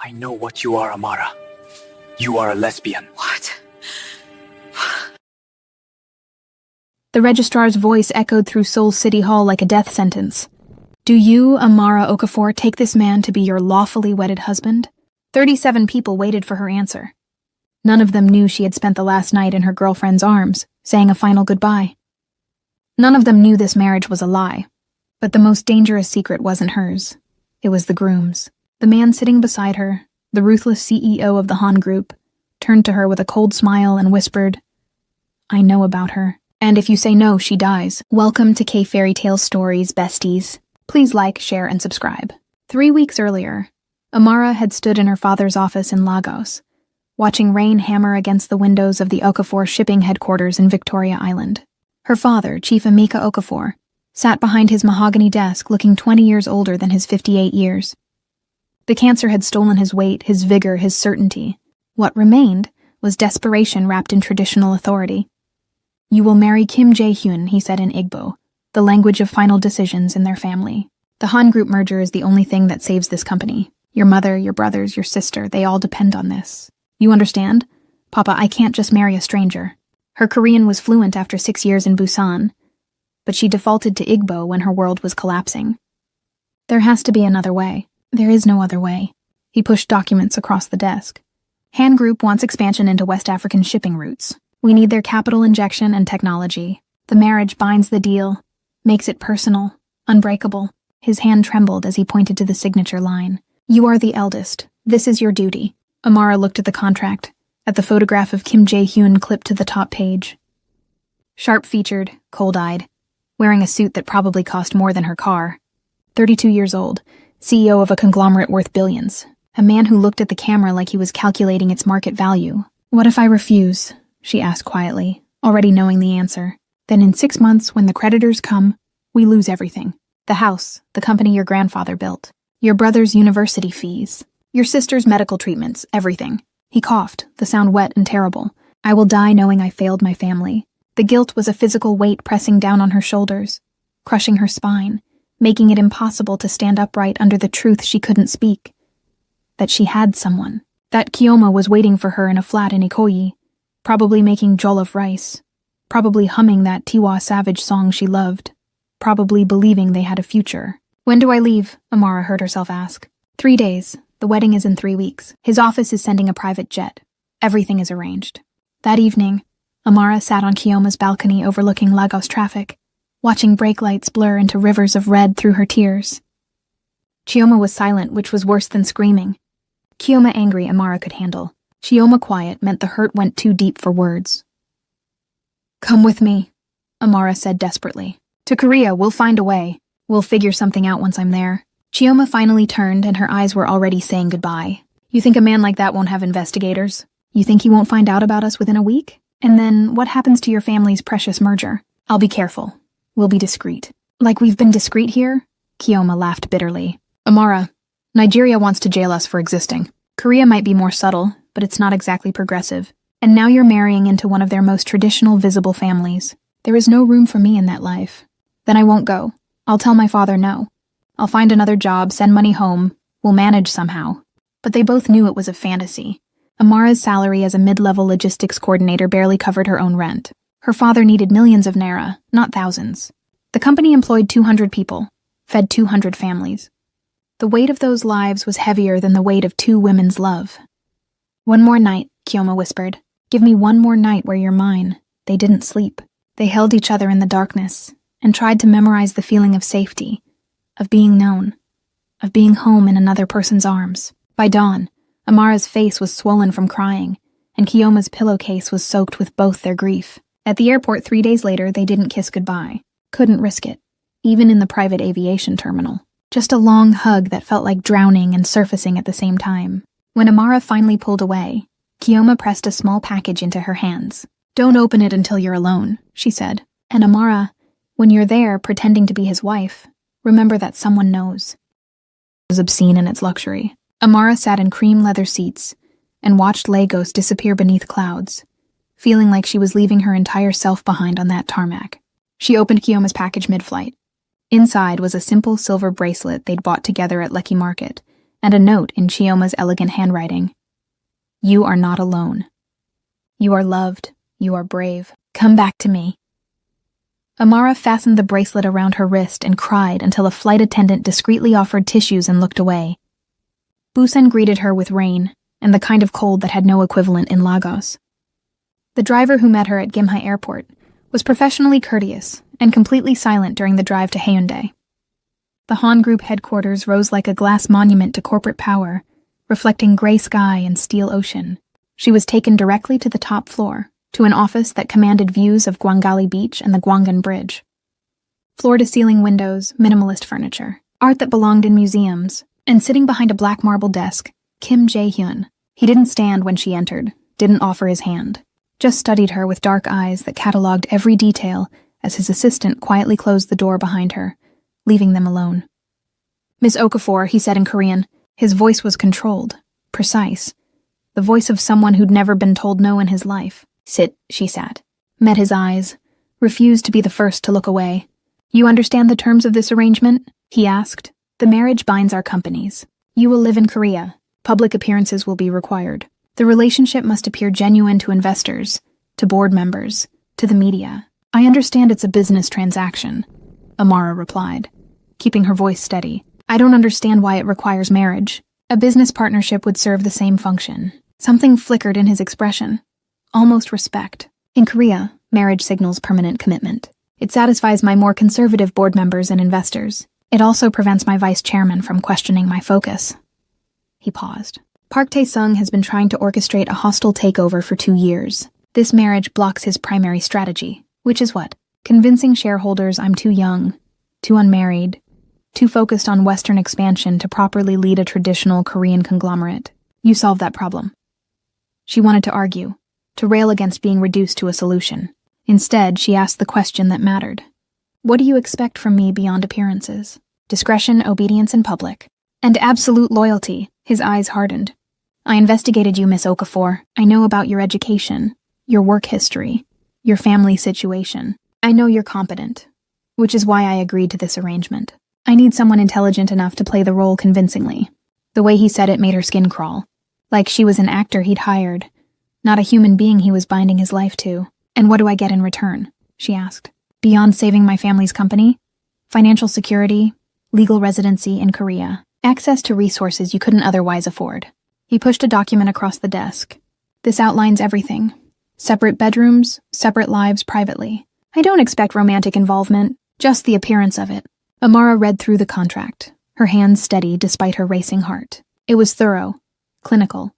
I know what you are, Amara. You are a lesbian. What? The registrar's voice echoed through Seoul City Hall like a death sentence. Do you, Amara Okafor, take this man to be your lawfully wedded husband? 37 people waited for her answer. None of them knew she had spent the last night in her girlfriend's arms, saying a final goodbye. None of them knew this marriage was a lie. But the most dangerous secret wasn't hers. It was the groom's. The man sitting beside her, the ruthless CEO of the Han Group, turned to her with a cold smile and whispered, I know about her. And if you say no, she dies. Welcome to K Fairy Tale Stories, besties. Please like, share, and subscribe. 3 weeks earlier, Amara had stood in her father's office in Lagos, watching rain hammer against the windows of the Okafor shipping headquarters in Victoria Island. Her father, Chief Emeka Okafor, sat behind his mahogany desk looking 20 years older than his 58 years. The cancer had stolen his weight, his vigor, his certainty. What remained was desperation wrapped in traditional authority. You will marry Kim Jae-hyun, he said in Igbo, the language of final decisions in their family. The Han Group merger is the only thing that saves this company. Your mother, your brothers, your sister, they all depend on this. You understand? Papa, I can't just marry a stranger. Her Korean was fluent after 6 years in Busan, but she defaulted to Igbo when her world was collapsing. There has to be another way. There is no other way. He pushed documents across the desk. Han Group wants expansion into West African shipping routes. We need their capital injection and technology. The marriage binds the deal, makes it personal, unbreakable. His hand trembled as he pointed to the signature line. You are the eldest. This is your duty. Amara looked at the contract, at the photograph of Kim Jae-hyun clipped to the top page. Sharp-featured, cold-eyed, wearing a suit that probably cost more than her car. 32 years old, CEO of a conglomerate worth billions. A man who looked at the camera like he was calculating its market value. What if I refuse? She asked quietly, already knowing the answer. Then in 6 months, when the creditors come, we lose everything. The house, the company your grandfather built, your brother's university fees, your sister's medical treatments, everything. He coughed, the sound wet and terrible. I will die knowing I failed my family. The guilt was a physical weight pressing down on her shoulders, crushing her spine, making it impossible to stand upright under the truth she couldn't speak. That she had someone. That Kioma was waiting for her in a flat in Ikoyi, probably making jollof rice, probably humming that Tiwa Savage song she loved, probably believing they had a future. When do I leave? Amara heard herself ask. 3 days. The wedding is in 3 weeks. His office is sending a private jet. Everything is arranged. That evening, Amara sat on Kioma's balcony overlooking Lagos traffic, watching brake lights blur into rivers of red through her tears. Chioma was silent, which was worse than screaming. Kioma angry, Amara could handle. Chioma quiet meant the hurt went too deep for words. Come with me, Amara said desperately. To Korea, we'll find a way. We'll figure something out once I'm there. Chioma finally turned and her eyes were already saying goodbye. You think a man like that won't have investigators? You think he won't find out about us within a week? And then what happens to your family's precious merger? I'll be careful. We'll be discreet. Like we've been discreet here? Kioma laughed bitterly. Amara, Nigeria wants to jail us for existing. Korea might be more subtle, but it's not exactly progressive. And now you're marrying into one of their most traditional, visible families. There is no room for me in that life. Then I won't go. I'll tell my father no. I'll find another job, send money home. We'll manage somehow. But they both knew it was a fantasy. Amara's salary as a mid-level logistics coordinator barely covered her own rent. Her father needed millions of naira, not thousands. The company employed 200 people, fed 200 families. The weight of those lives was heavier than the weight of 2 women's love. One more night, Kioma whispered. Give me one more night where you're mine. They didn't sleep. They held each other in the darkness and tried to memorize the feeling of safety, of being known, of being home in another person's arms. By dawn, Amara's face was swollen from crying, and Kioma's pillowcase was soaked with both their grief. At the airport 3 days later, they didn't kiss goodbye. Couldn't risk it, even in the private aviation terminal. Just a long hug that felt like drowning and surfacing at the same time. When Amara finally pulled away, Kioma pressed a small package into her hands. Don't open it until you're alone, she said. And Amara, when you're there pretending to be his wife, remember that someone knows. It was obscene in its luxury. Amara sat in cream leather seats and watched Lagos disappear beneath clouds, feeling like she was leaving her entire self behind on that tarmac. She opened Kioma's package mid-flight. Inside was a simple silver bracelet they'd bought together at Lekki Market, and a note in Chioma's elegant handwriting. You are not alone. You are loved. You are brave. Come back to me. Amara fastened the bracelet around her wrist and cried until a flight attendant discreetly offered tissues and looked away. Busan greeted her with rain, and the kind of cold that had no equivalent in Lagos. The driver who met her at Gimhae Airport was professionally courteous and completely silent during the drive to Haeundae. The Han Group headquarters rose like a glass monument to corporate power, reflecting gray sky and steel ocean. She was taken directly to the top floor, to an office that commanded views of Gwangali Beach and the Gwangan Bridge. Floor-to-ceiling windows, minimalist furniture, art that belonged in museums, and sitting behind a black marble desk, Kim Jae-hyun. He didn't stand when she entered, didn't offer his hand, just studied her with dark eyes that catalogued every detail as his assistant quietly closed the door behind her, leaving them alone. Miss Okafor, he said in Korean. His voice was controlled, precise, the voice of someone who'd never been told no in his life. Sit, she sat, met his eyes, refused to be the first to look away. You understand the terms of this arrangement? He asked. The marriage binds our companies. You will live in Korea. Public appearances will be required. The relationship must appear genuine to investors, to board members, to the media. I understand it's a business transaction, Amara replied, keeping her voice steady. I don't understand why it requires marriage. A business partnership would serve the same function. Something flickered in his expression. Almost respect. In Korea, marriage signals permanent commitment. It satisfies my more conservative board members and investors. It also prevents my vice chairman from questioning my focus. He paused. Park Tae-sung has been trying to orchestrate a hostile takeover for 2 years. This marriage blocks his primary strategy, which is what? Convincing shareholders I'm too young, too unmarried, too focused on Western expansion to properly lead a traditional Korean conglomerate. You solve that problem. She wanted to argue, to rail against being reduced to a solution. Instead, she asked the question that mattered. What do you expect from me beyond appearances? Discretion, obedience in public, and absolute loyalty. His eyes hardened. I investigated you, Miss Okafor. I know about your education, your work history, your family situation. I know you're competent, which is why I agreed to this arrangement. I need someone intelligent enough to play the role convincingly. The way he said it made her skin crawl, like she was an actor he'd hired, not a human being he was binding his life to. And what do I get in return? She asked. Beyond saving my family's company? Financial security, legal residency in Korea, access to resources you couldn't otherwise afford. He pushed a document across the desk. This outlines everything. Separate bedrooms, separate lives privately. I don't expect romantic involvement, just the appearance of it. Amara read through the contract, her hands steady despite her racing heart. It was thorough, clinical,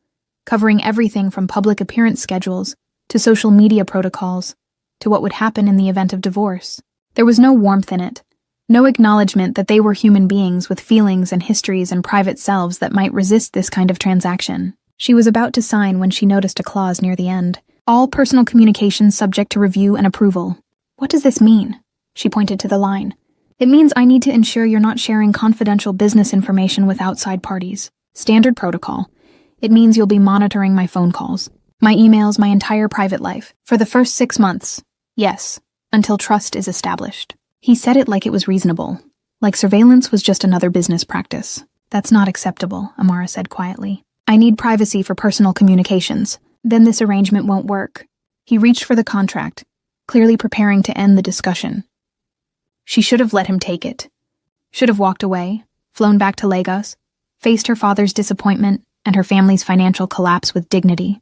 covering everything from public appearance schedules to social media protocols to what would happen in the event of divorce. There was no warmth in it, no acknowledgement that they were human beings with feelings and histories and private selves that might resist this kind of transaction. She was about to sign when she noticed a clause near the end. All personal communications subject to review and approval. What does this mean? She pointed to the line. It means I need to ensure you're not sharing confidential business information with outside parties. Standard protocol. It means you'll be monitoring my phone calls, my emails, my entire private life. For the first 6 months. Yes, until trust is established. He said it like it was reasonable, like surveillance was just another business practice. That's not acceptable, Amara said quietly. I need privacy for personal communications. Then this arrangement won't work. He reached for the contract, clearly preparing to end the discussion. She should have let him take it. Should have walked away, flown back to Lagos, faced her father's disappointment and her family's financial collapse with dignity.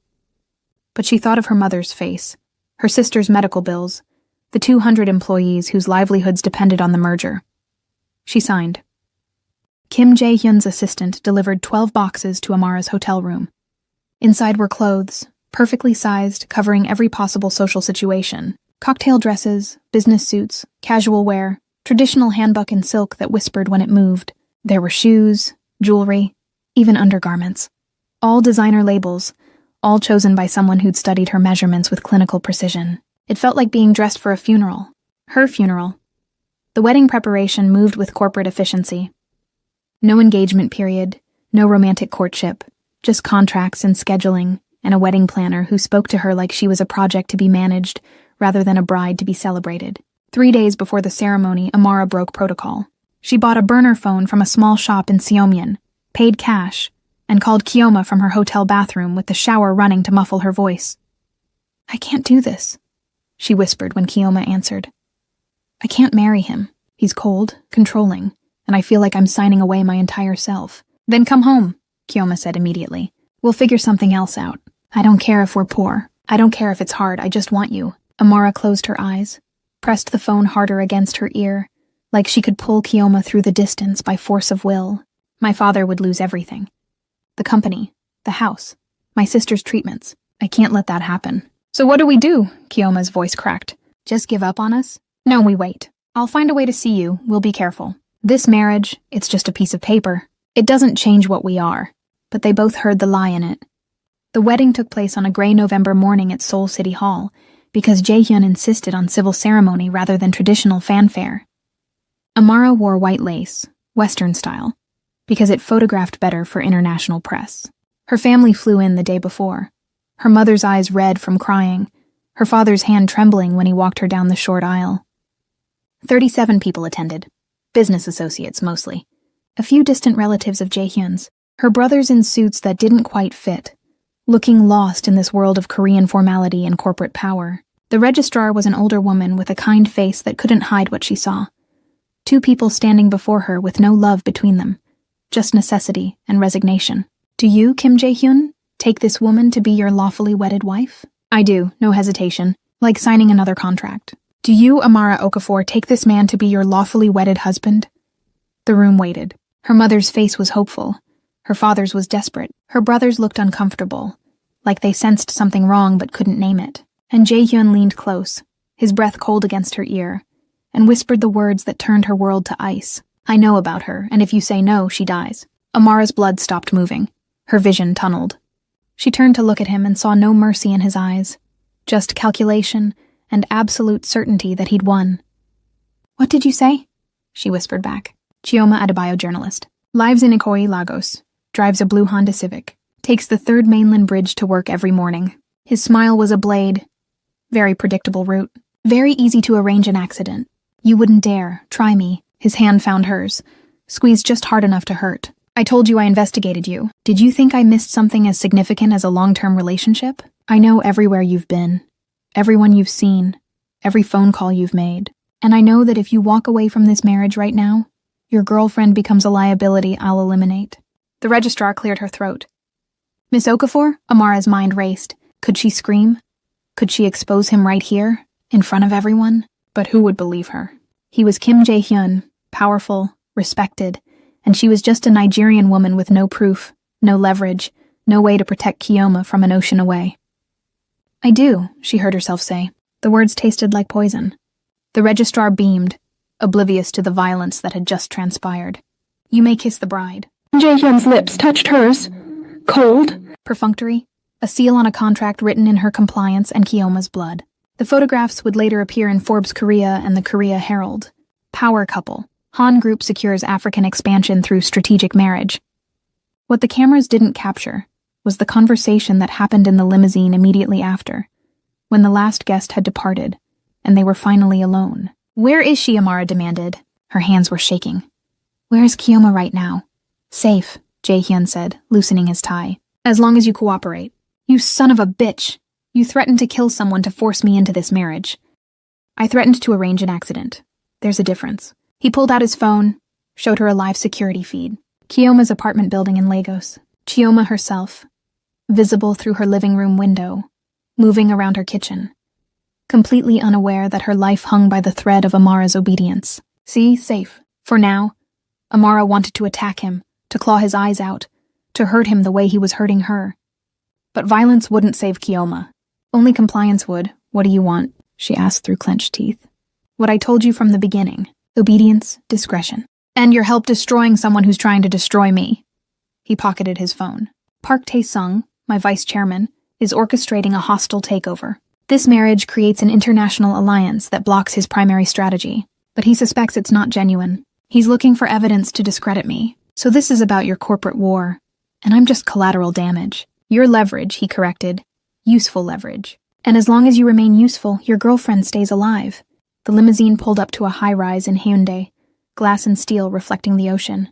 But she thought of her mother's face, her sister's medical bills, the 200 employees whose livelihoods depended on the merger. She signed. Kim Jae-hyun's assistant delivered 12 boxes to Amara's hotel room. Inside were clothes, perfectly sized, covering every possible social situation. Cocktail dresses, business suits, casual wear, traditional handbook in silk that whispered when it moved. There were shoes, jewelry, even undergarments. All designer labels, all chosen by someone who'd studied her measurements with clinical precision. It felt like being dressed for a funeral. Her funeral. The wedding preparation moved with corporate efficiency. No engagement period, no romantic courtship, just contracts and scheduling, and a wedding planner who spoke to her like she was a project to be managed rather than a bride to be celebrated. 3 days before the ceremony, Amara broke protocol. She bought a burner phone from a small shop in Seomyeon, paid cash, and called Kioma from her hotel bathroom with the shower running to muffle her voice. "I can't do this," she whispered when Kioma answered. "I can't marry him. He's cold, controlling, and I feel like I'm signing away my entire self." "Then come home," Kioma said immediately. "We'll figure something else out. I don't care if we're poor. I don't care if it's hard. I just want you." Amara closed her eyes, pressed the phone harder against her ear, like she could pull Kioma through the distance by force of will. My father would lose everything. The company, the house, my sister's treatments. I can't let that happen. "So what do we do?" Kioma's voice cracked. "Just give up on us?" "No, we wait. I'll find a way to see you. We'll be careful. This marriage, it's just a piece of paper. It doesn't change what we are." But they both heard the lie in it. The wedding took place on a gray November morning at Seoul City Hall because Jaehyun insisted on civil ceremony rather than traditional fanfare. Amara wore white lace, Western style, because it photographed better for international press. Her family flew in the day before, her mother's eyes red from crying, her father's hand trembling when he walked her down the short aisle. 37 people attended, business associates mostly, a few distant relatives of Jaehyun's, her brothers in suits that didn't quite fit, looking lost in this world of Korean formality and corporate power. The registrar was an older woman with a kind face that couldn't hide what she saw. Two people standing before her with no love between them, just necessity and resignation. "Do you, Kim Jae-hyun, take this woman to be your lawfully wedded wife?" "I do, no hesitation, like signing another contract." "Do you, Amara Okafor, take this man to be your lawfully wedded husband?" The room waited. Her mother's face was hopeful. Her father's was desperate. Her brothers looked uncomfortable, like they sensed something wrong but couldn't name it. And Jae-hyun leaned close, his breath cold against her ear, and whispered the words that turned her world to ice. "I know about her, and if you say no, she dies." Amara's blood stopped moving. Her vision tunneled. She turned to look at him and saw no mercy in his eyes, just calculation and absolute certainty that he'd won. "What did you say?" she whispered back. Chioma Adebayo, journalist. Lives in Ikoyi, Lagos. Drives a blue Honda Civic. Takes the 3rd mainland bridge to work every morning. His smile was a blade. Very predictable route. Very easy to arrange an accident. "You wouldn't dare. Try me." His hand found hers, squeezed just hard enough to hurt. "I told you I investigated you. Did you think I missed something as significant as a long-term relationship? I know everywhere you've been, everyone you've seen, every phone call you've made. And I know that if you walk away from this marriage right now, your girlfriend becomes a liability I'll eliminate." The registrar cleared her throat. "Miss Okafor?" Amara's mind raced. Could she scream? Could she expose him right here, in front of everyone? But who would believe her? He was Kim Jae-hyun, powerful, respected, and she was just a Nigerian woman with no proof, no leverage, no way to protect Kioma from an ocean away. "I do," she heard herself say. The words tasted like poison. The registrar beamed, oblivious to the violence that had just transpired. "You may kiss the bride." Jae-hyun's lips touched hers. Cold. Perfunctory, a seal on a contract written in her compliance and Kioma's blood. The photographs would later appear in Forbes Korea and the Korea Herald. Power couple. Han Group secures African expansion through strategic marriage. What the cameras didn't capture was the conversation that happened in the limousine immediately after, when the last guest had departed, and they were finally alone. "Where is she?" Amara demanded. Her hands were shaking. "Where is Kioma right now?" "Safe," Jae-hyun said, loosening his tie. "As long as you cooperate." "You son of a bitch! You threatened to kill someone to force me into this marriage." "I threatened to arrange an accident. There's a difference." He pulled out his phone, showed her a live security feed. Kioma's apartment building in Lagos. Chioma herself, visible through her living room window, moving around her kitchen, completely unaware that her life hung by the thread of Amara's obedience. See, safe. For now, Amara wanted to attack him, to claw his eyes out, to hurt him the way he was hurting her. But violence wouldn't save Kioma. Only compliance would. "What do you want?" she asked through clenched teeth. "What I told you from the beginning. Obedience, discretion. And your help destroying someone who's trying to destroy me." He pocketed his phone. "Park Tae-sung, my vice chairman, is orchestrating a hostile takeover. This marriage creates an international alliance that blocks his primary strategy, but he suspects it's not genuine. He's looking for evidence to discredit me. So this is about your corporate war, and I'm just collateral damage. Your leverage," he corrected. "Useful leverage. And as long as you remain useful, your girlfriend stays alive." The limousine pulled up to a high-rise in Hyundai, glass and steel reflecting the ocean.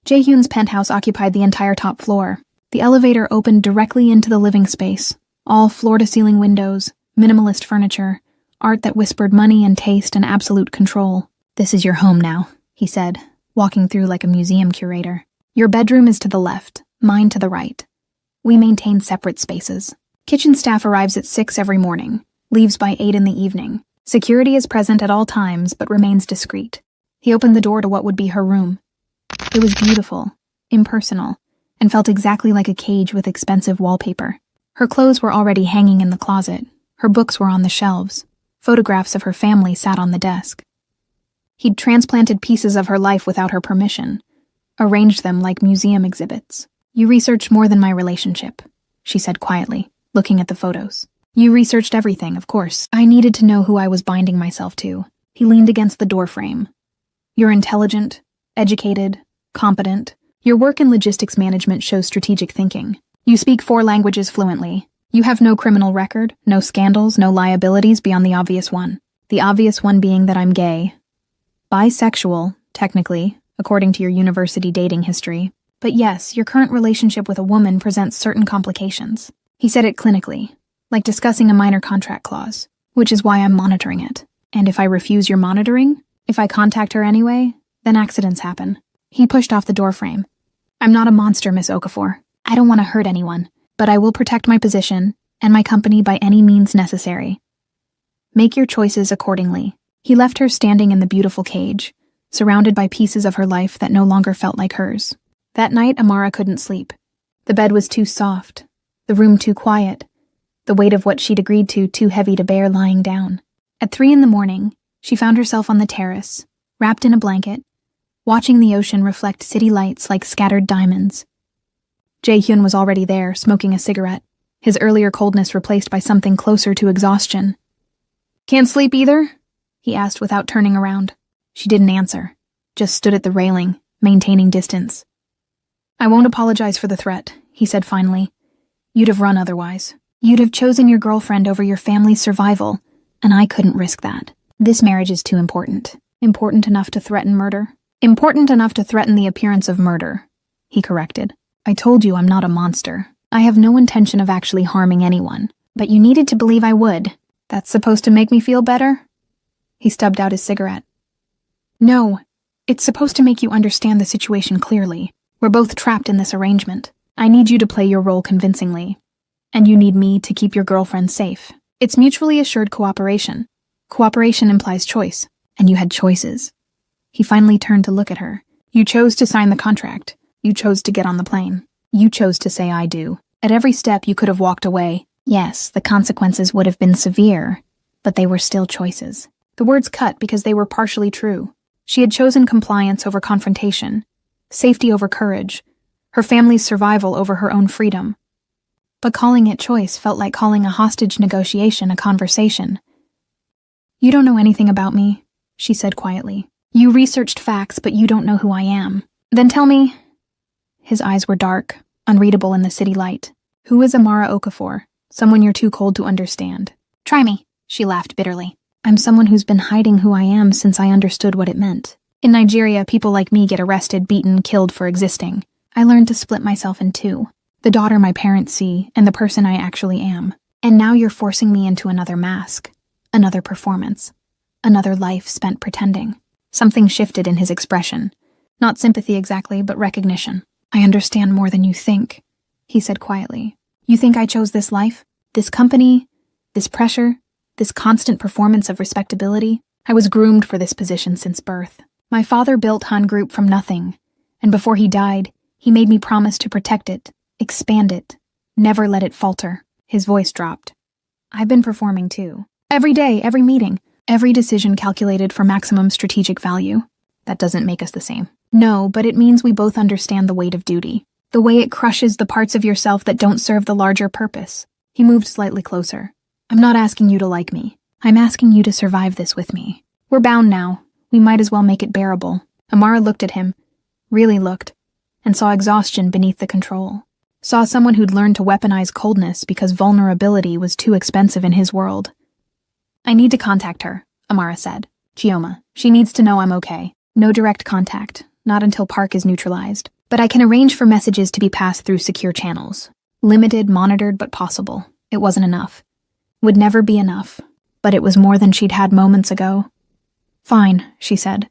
Jaehyun's penthouse occupied the entire top floor. The elevator opened directly into the living space. All floor-to-ceiling windows, minimalist furniture, art that whispered money and taste and absolute control. "This is your home now," he said, walking through like a museum curator. "Your bedroom is to the left, mine to the right. We maintain separate spaces. Kitchen staff arrives at 6 every morning, leaves by 8 in the evening. Security is present at all times but remains discreet." He opened the door to what would be her room. It was beautiful, impersonal, and felt exactly like a cage with expensive wallpaper. Her clothes were already hanging in the closet. Her books were on the shelves. Photographs of her family sat on the desk. He'd transplanted pieces of her life without her permission, arranged them like museum exhibits. "You researched more than my relationship," she said quietly, looking at the photos. "You researched everything, of course. I needed to know who I was binding myself to." He leaned against the doorframe. "You're intelligent, educated, competent. Your work in logistics management shows strategic thinking. You speak 4 languages fluently. You have no criminal record, no scandals, no liabilities beyond the obvious one. The obvious one being that I'm gay. Bisexual, technically, according to your university dating history. But yes, your current relationship with a woman presents certain complications." He said it clinically, like discussing a minor contract clause, "which is why I'm monitoring it. And if I refuse your monitoring, if I contact her anyway, then accidents happen." He pushed off the doorframe. "I'm not a monster, Miss Okafor. I don't want to hurt anyone, but I will protect my position and my company by any means necessary. Make your choices accordingly." He left her standing in the beautiful cage, surrounded by pieces of her life that no longer felt like hers. That night, Amara couldn't sleep. The bed was too soft, the room too quiet, the weight of what she'd agreed to too heavy to bear lying down. At 3 in the morning, she found herself on the terrace, wrapped in a blanket, watching the ocean reflect city lights like scattered diamonds. Jaehyun was already there, smoking a cigarette, his earlier coldness replaced by something closer to exhaustion. "Can't sleep either?" he asked without turning around. She didn't answer, just stood at the railing, maintaining distance. "I won't apologize for the threat," he said finally. "You'd have run otherwise. You'd have chosen your girlfriend over your family's survival, and I couldn't risk that. This marriage is too important. Important enough to threaten murder? Important enough to threaten the appearance of murder," he corrected. "I told you I'm not a monster. I have no intention of actually harming anyone. But you needed to believe I would. That's supposed to make me feel better?" He stubbed out his cigarette. "No, it's supposed to make you understand the situation clearly. We're both trapped in this arrangement. I need you to play your role convincingly. And you need me to keep your girlfriend safe. It's mutually assured cooperation. Cooperation implies choice, and you had choices." He finally turned to look at her. "You chose to sign the contract. You chose to get on the plane. You chose to say I do. At every step you could have walked away. Yes, the consequences would have been severe, but they were still choices." The words cut because they were partially true. She had chosen compliance over confrontation, safety over courage, her family's survival over her own freedom. But calling it choice felt like calling a hostage negotiation a conversation. "You don't know anything about me," she said quietly. "You researched facts, but you don't know who I am. Then tell me..." His eyes were dark, unreadable in the city light. "Who is Amara Okafor? Someone you're too cold to understand." "Try me," she laughed bitterly. "I'm someone who's been hiding who I am since I understood what it meant. In Nigeria, people like me get arrested, beaten, killed for existing. I learned to split myself in 2. The daughter my parents see, and the person I actually am. And now you're forcing me into another mask, another performance, another life spent pretending." Something shifted in his expression. Not sympathy exactly, but recognition. "I understand more than you think," he said quietly. "You think I chose this life? This company? This pressure? This constant performance of respectability? I was groomed for this position since birth. My father built Hun Group from nothing, and before he died, he made me promise to protect it, expand it, never let it falter." His voice dropped. "I've been performing too. Every day, every meeting, every decision calculated for maximum strategic value. That doesn't make us the same. No, but it means we both understand the weight of duty, the way it crushes the parts of yourself that don't serve the larger purpose." He moved slightly closer. "I'm not asking you to like me. I'm asking you to survive this with me. We're bound now. We might as well make it bearable." Amara looked at him, really looked, and saw exhaustion beneath the control. Saw someone who'd learned to weaponize coldness because vulnerability was too expensive in his world. "I need to contact her," Amara said. "Chioma. She needs to know I'm okay. No direct contact, not until Park is neutralized. But I can arrange for messages to be passed through secure channels. Limited, monitored, but possible. It wasn't enough. Would never be enough. But it was more than she'd had moments ago. Fine, she said.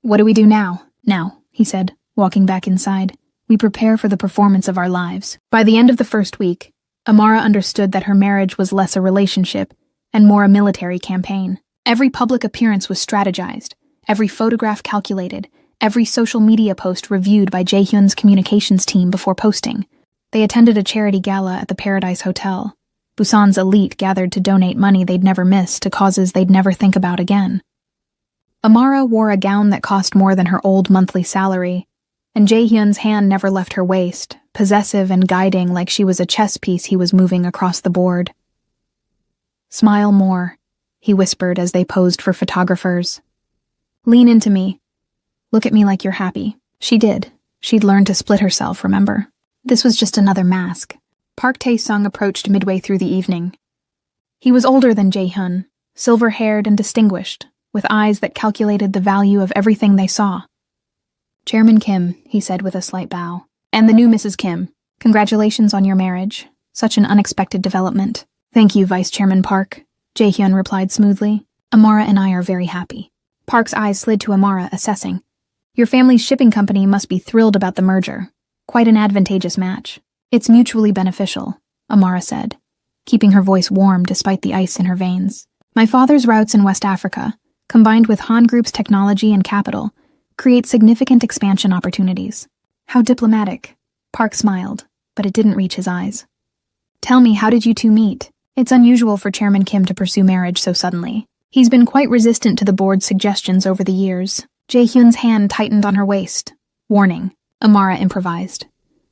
What do we do now? Now, he said, walking back inside. We prepare for the performance of our lives. By the end of the first week, Amara understood that her marriage was less a relationship and more a military campaign. Every public appearance was strategized, every photograph calculated, every social media post reviewed by Jaehyun's communications team before posting. They attended a charity gala at the Paradise Hotel. Busan's elite gathered to donate money they'd never miss to causes they'd never think about again. Amara wore a gown that cost more than her old monthly salary, and Jaehyun's hand never left her waist, possessive and guiding like she was a chess piece he was moving across the board. Smile more, he whispered as they posed for photographers. Lean into me. Look at me like you're happy. She did. She'd learned to split herself, remember? This was just another mask. Park Tae-sung approached midway through the evening. He was older than Jaehyun, silver-haired and distinguished, with eyes that calculated the value of everything they saw. Chairman Kim, he said with a slight bow. And the new Mrs. Kim. Congratulations on your marriage. Such an unexpected development. Thank you, Vice Chairman Park, Jaehyun replied smoothly. Amara and I are very happy. Park's eyes slid to Amara, assessing. Your family's shipping company must be thrilled about the merger. Quite an advantageous match. It's mutually beneficial, Amara said, keeping her voice warm despite the ice in her veins. My father's routes in West Africa, combined with Han Group's technology and capital, create significant expansion opportunities. How diplomatic. Park smiled, but it didn't reach his eyes. Tell me, how did you two meet? It's unusual for Chairman Kim to pursue marriage so suddenly. He's been quite resistant to the board's suggestions over the years. Jaehyun's hand tightened on her waist. Warning, Amara improvised,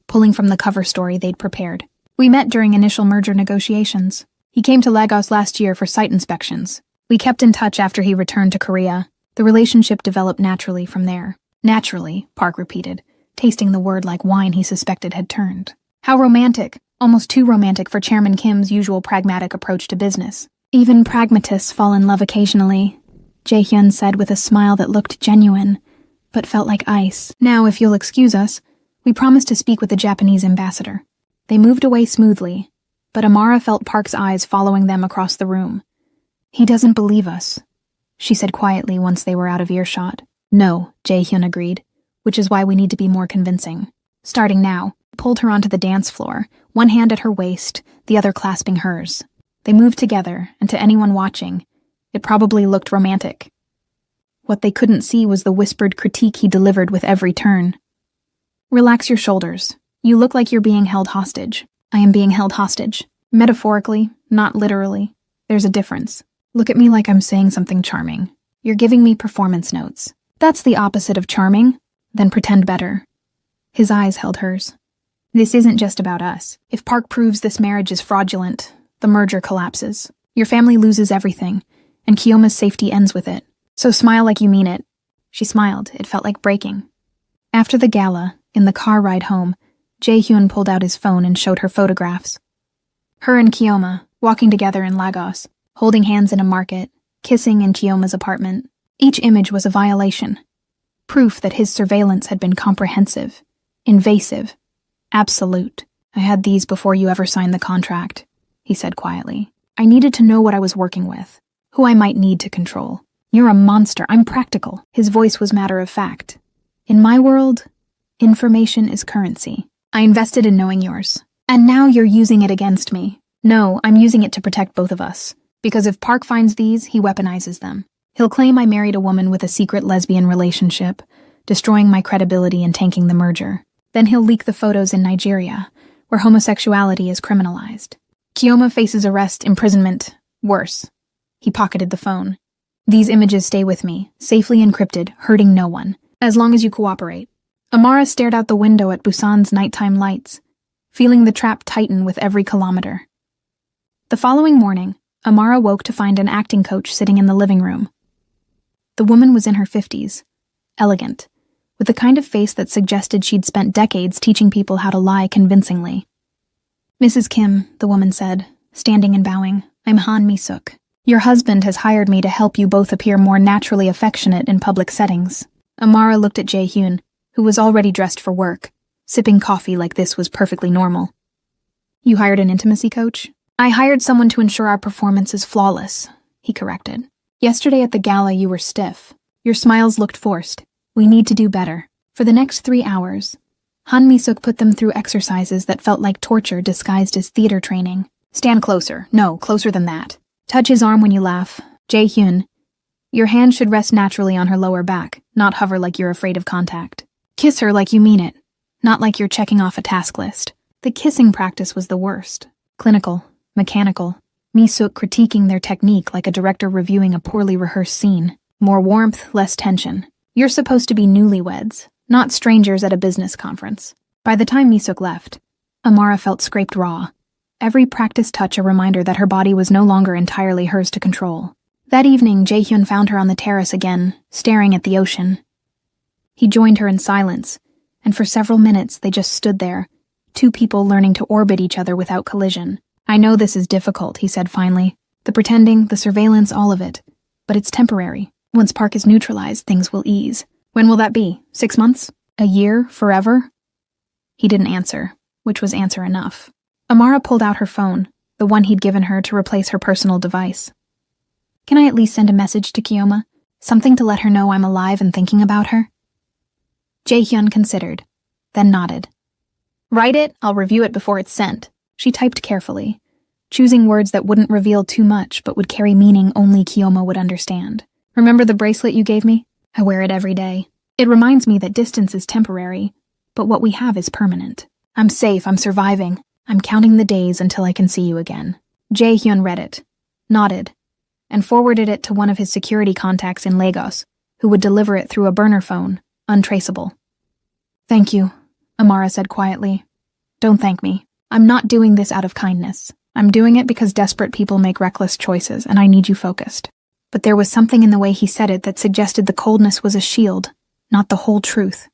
pulling from the cover story they'd prepared. We met during initial merger negotiations. He came to Lagos last year for site inspections. We kept in touch after he returned to Korea. The relationship developed naturally from there. Naturally, Park repeated, tasting the word like wine he suspected had turned. How romantic, almost too romantic for Chairman Kim's usual pragmatic approach to business. Even pragmatists fall in love occasionally, Jaehyun said with a smile that looked genuine, but felt like ice. Now, if you'll excuse us, we promised to speak with the Japanese ambassador. They moved away smoothly, but Amara felt Park's eyes following them across the room. He doesn't believe us, she said quietly once they were out of earshot. No, Jaehyun agreed, which is why we need to be more convincing. Starting now, pulled her onto the dance floor, one hand at her waist, the other clasping hers. They moved together, and to anyone watching, it probably looked romantic. What they couldn't see was the whispered critique he delivered with every turn. Relax your shoulders. You look like you're being held hostage. I am being held hostage. Metaphorically, not literally. There's a difference. Look at me like I'm saying something charming. You're giving me performance notes. That's the opposite of charming. Then pretend better. His eyes held hers. This isn't just about us. If Park proves this marriage is fraudulent, the merger collapses. Your family loses everything, and Kiyoma's safety ends with it. So smile like you mean it. She smiled. It felt like breaking. After the gala, in the car ride home, Jaehyun pulled out his phone and showed her photographs. Her and Kiyoma, walking together in Lagos, holding hands in a market, kissing in Kiyoma's apartment. Each image was a violation. Proof that his surveillance had been comprehensive, invasive, absolute. I had these before you ever signed the contract, he said quietly. I needed to know what I was working with, who I might need to control. You're a monster. I'm practical. His voice was matter of fact. In my world, information is currency. I invested in knowing yours. And now you're using it against me. No, I'm using it to protect both of us. Because if Park finds these, he weaponizes them. He'll claim I married a woman with a secret lesbian relationship, destroying my credibility and tanking the merger. Then he'll leak the photos in Nigeria, where homosexuality is criminalized. Kiyoma faces arrest, imprisonment, worse. He pocketed the phone. These images stay with me, safely encrypted, hurting no one, as long as you cooperate. Amara stared out the window at Busan's nighttime lights, feeling the trap tighten with every kilometer. The following morning, Amara woke to find an acting coach sitting in the living room. The woman was in her 50s, elegant, with the kind of face that suggested she'd spent decades teaching people how to lie convincingly. Mrs. Kim, the woman said, standing and bowing, I'm Han Mi-suk. Your husband has hired me to help you both appear more naturally affectionate in public settings. Amara looked at Jaehyun, who was already dressed for work. Sipping coffee like this was perfectly normal. You hired an intimacy coach? I hired someone to ensure our performance is flawless, he corrected. Yesterday at the gala you were stiff. Your smiles looked forced. We need to do better. For the next 3 hours, Han Mi-suk put them through exercises that felt like torture disguised as theater training. Stand closer. No, closer than that. Touch his arm when you laugh. Jae-hyun, your hand should rest naturally on her lower back, not hover like you're afraid of contact. Kiss her like you mean it, not like you're checking off a task list. The kissing practice was the worst. Clinical, mechanical. Mi-suk critiquing their technique like a director reviewing a poorly rehearsed scene. More warmth, less tension. You're supposed to be newlyweds, not strangers at a business conference. By the time Mi-suk left, Amara felt scraped raw. Every practice touch a reminder that her body was no longer entirely hers to control. That evening, Jae-hyun found her on the terrace again, staring at the ocean. He joined her in silence, and for several minutes they just stood there, two people learning to orbit each other without collision. I know this is difficult, he said finally. The pretending, the surveillance, all of it. But it's temporary. Once Park is neutralized, things will ease. When will that be? 6 months? A year? Forever? He didn't answer, which was answer enough. Amara pulled out her phone, the one he'd given her to replace her personal device. Can I at least send a message to Kyoma? Something to let her know I'm alive and thinking about her? Jae-hyun considered, then nodded. Write it, I'll review it before it's sent. She typed carefully, choosing words that wouldn't reveal too much but would carry meaning only Kyoma would understand. Remember the bracelet you gave me? I wear it every day. It reminds me that distance is temporary, but what we have is permanent. I'm safe, I'm surviving. I'm counting the days until I can see you again. Jae-hyun read it, nodded, and forwarded it to one of his security contacts in Lagos, who would deliver it through a burner phone, untraceable. Thank you, Amara said quietly. Don't thank me. I'm not doing this out of kindness. I'm doing it because desperate people make reckless choices, and I need you focused. But there was something in the way he said it that suggested the coldness was a shield, not the whole truth.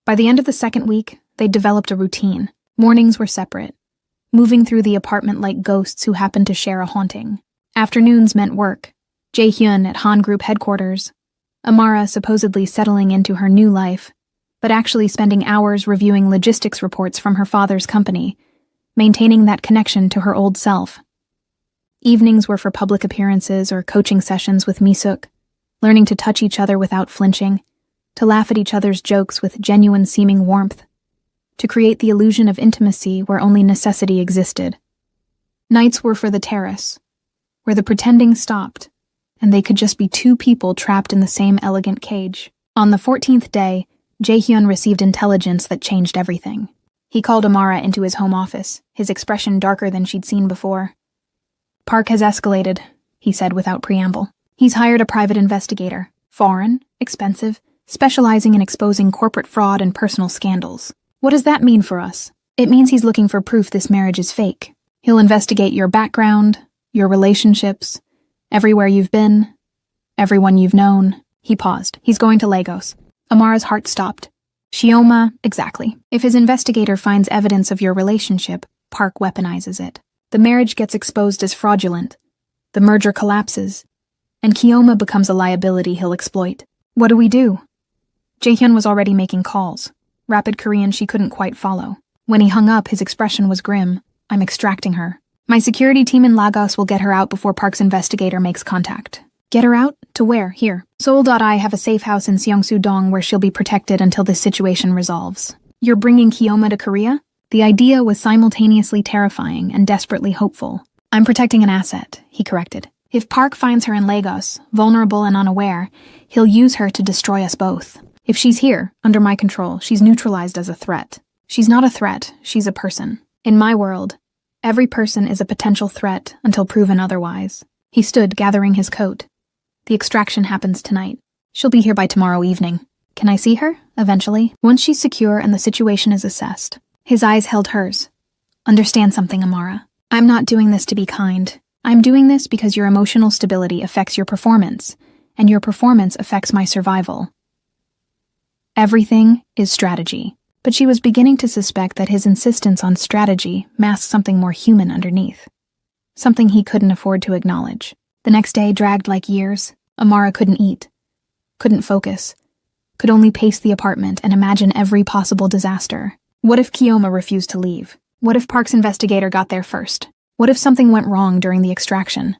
By the end of the second week, they'd developed a routine. Mornings were separate, moving through the apartment like ghosts who happened to share a haunting. Afternoons meant work. Jae-hyun at Han Group headquarters, Amara supposedly settling into her new life, but actually spending hours reviewing logistics reports from her father's company, maintaining that connection to her old self. Evenings were for public appearances or coaching sessions with Mi-suk, learning to touch each other without flinching, to laugh at each other's jokes with genuine-seeming warmth, to create the illusion of intimacy where only necessity existed. Nights were for the terrace, where the pretending stopped, and they could just be two people trapped in the same elegant cage. On the 14th day, Jae-hyun received intelligence that changed everything. He called Amara into his home office, his expression darker than she'd seen before. Park has escalated, he said without preamble. He's hired a private investigator, foreign, expensive, specializing in exposing corporate fraud and personal scandals. What does that mean for us? It means he's looking for proof this marriage is fake. He'll investigate your background, your relationships, everywhere you've been, everyone you've known. He paused. He's going to Lagos. Amara's heart stopped. Shioma, exactly. If his investigator finds evidence of your relationship, Park weaponizes it. The marriage gets exposed as fraudulent. The merger collapses. And Kioma becomes a liability he'll exploit. What do we do? Jae-hyun was already making calls. Rapid Korean she couldn't quite follow. When he hung up, his expression was grim. I'm extracting her. My security team in Lagos will get her out before Park's investigator makes contact. Get her out? To where? Here. Seoul.I have a safe house in Seongsu-dong where she'll be protected until this situation resolves. You're bringing Kioma to Korea? The idea was simultaneously terrifying and desperately hopeful. I'm protecting an asset, he corrected. If Park finds her in Lagos, vulnerable and unaware, he'll use her to destroy us both. If she's here, under my control, she's neutralized as a threat. She's not a threat, she's a person. In my world, every person is a potential threat until proven otherwise. He stood, gathering his coat. The extraction happens tonight. She'll be here by tomorrow evening. Can I see her? Eventually. Once she's secure and the situation is assessed. His eyes held hers. Understand something, Amara. I'm not doing this to be kind. I'm doing this because your emotional stability affects your performance, and your performance affects my survival. Everything is strategy. But she was beginning to suspect that his insistence on strategy masked something more human underneath. Something he couldn't afford to acknowledge. The next day dragged like years. Amara couldn't eat, couldn't focus, could only pace the apartment and imagine every possible disaster. What if Keoma refused to leave? What if Park's investigator got there first? What if something went wrong during the extraction?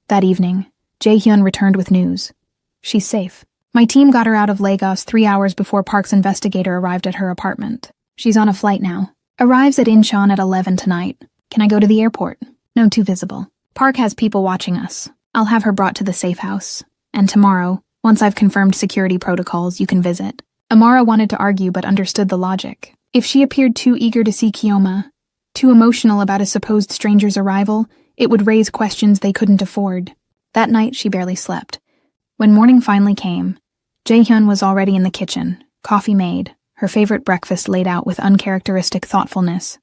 That evening, Jae-hyun returned with news. She's safe. My team got her out of Lagos 3 hours before Park's investigator arrived at her apartment. She's on a flight now. Arrives at Incheon at 11 tonight. Can I go to the airport? No, too visible. Park has people watching us. I'll have her brought to the safe house. And tomorrow, once I've confirmed security protocols, you can visit. Amara wanted to argue but understood the logic. If she appeared too eager to see Keoma, too emotional about a supposed stranger's arrival, it would raise questions they couldn't afford. That night, she barely slept. When morning finally came, Jae-hyun was already in the kitchen, coffee made, her favorite breakfast laid out with uncharacteristic thoughtfulness.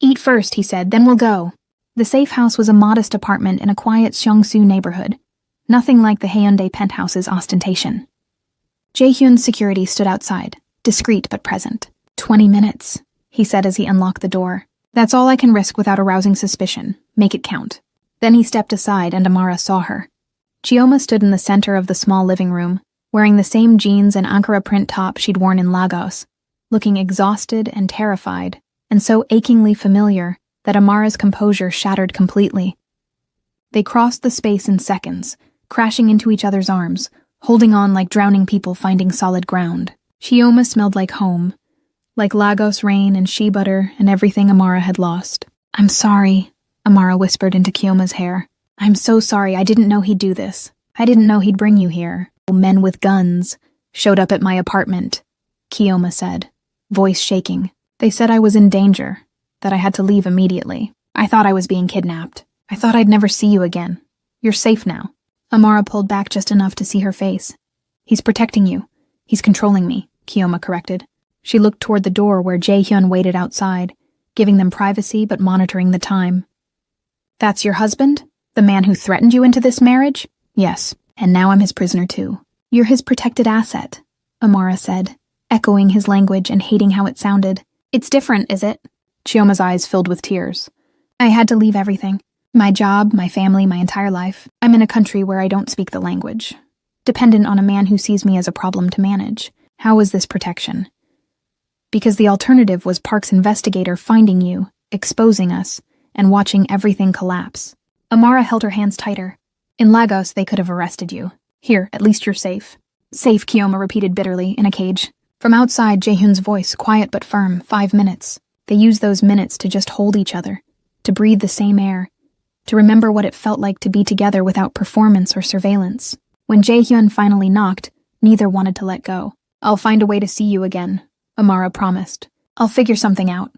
Eat first, he said, then we'll go. The safe house was a modest apartment in a quiet Seongsu neighborhood, nothing like the Haeundae penthouse's ostentation. Jae-hyun's security stood outside, discreet but present. 20 minutes, he said as he unlocked the door. That's all I can risk without arousing suspicion. Make it count. Then he stepped aside and Amara saw her. Chioma stood in the center of the small living room, wearing the same jeans and Ankara print top she'd worn in Lagos, looking exhausted and terrified, and so achingly familiar that Amara's composure shattered completely. They crossed the space in seconds, crashing into each other's arms, holding on like drowning people finding solid ground. Chioma smelled like home, like Lagos rain and shea butter and everything Amara had lost. I'm sorry, Amara whispered into Kioma's hair. I'm so sorry, I didn't know he'd do this. I didn't know he'd bring you here. Men with guns showed up at my apartment, Keoma said, voice shaking. They said I was in danger, that I had to leave immediately. I thought I was being kidnapped. I thought I'd never see you again. You're safe now. Amara pulled back just enough to see her face. He's protecting you. He's controlling me, Keoma corrected. She looked toward the door where Jae-hyun waited outside, giving them privacy but monitoring the time. That's your husband? The man who threatened you into this marriage? Yes. And now I'm his prisoner too. You're his protected asset, Amara said, echoing his language and hating how it sounded. It's different, is it? Chioma's eyes filled with tears. I had to leave everything. My job, my family, my entire life. I'm in a country where I don't speak the language. Dependent on a man who sees me as a problem to manage. How was this protection? Because the alternative was Park's investigator finding you, exposing us, and watching everything collapse. Amara held her hands tighter. In Lagos, they could have arrested you. Here, at least you're safe. Safe, Keoma repeated bitterly, in a cage. From outside, Jae-hyun's voice, quiet but firm, 5 minutes. They used those minutes to just hold each other, to breathe the same air, to remember what it felt like to be together without performance or surveillance. When Jae-hyun finally knocked, neither wanted to let go. I'll find a way to see you again, Amara promised. I'll figure something out.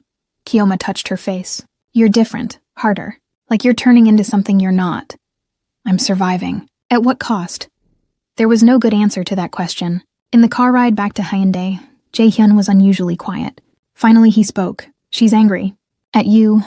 Keoma touched her face. You're different, harder, like you're turning into something you're not. I'm surviving. At what cost? There was no good answer to that question. In the car ride back to Haeundae, Jae-hyun was unusually quiet. Finally he spoke. She's angry. At you,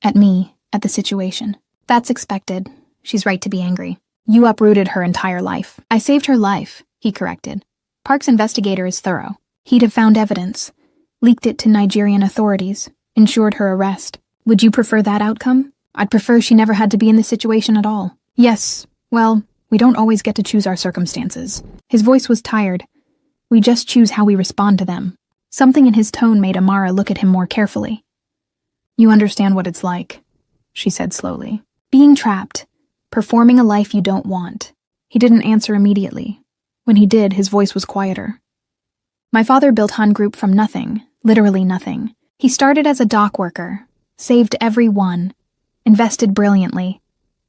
at me, at the situation. That's expected. She's right to be angry. You uprooted her entire life. I saved her life, he corrected. Park's investigator is thorough. He'd have found evidence, leaked it to Nigerian authorities, ensured her arrest. Would you prefer that outcome? I'd prefer she never had to be in this situation at all. Yes, well, we don't always get to choose our circumstances. His voice was tired. We just choose how we respond to them. Something in his tone made Amara look at him more carefully. You understand what it's like, she said slowly. Being trapped, performing a life you don't want. He didn't answer immediately. When he did, his voice was quieter. My father built Han Group from nothing, literally nothing. He started as a dock worker, saved every one, invested brilliantly,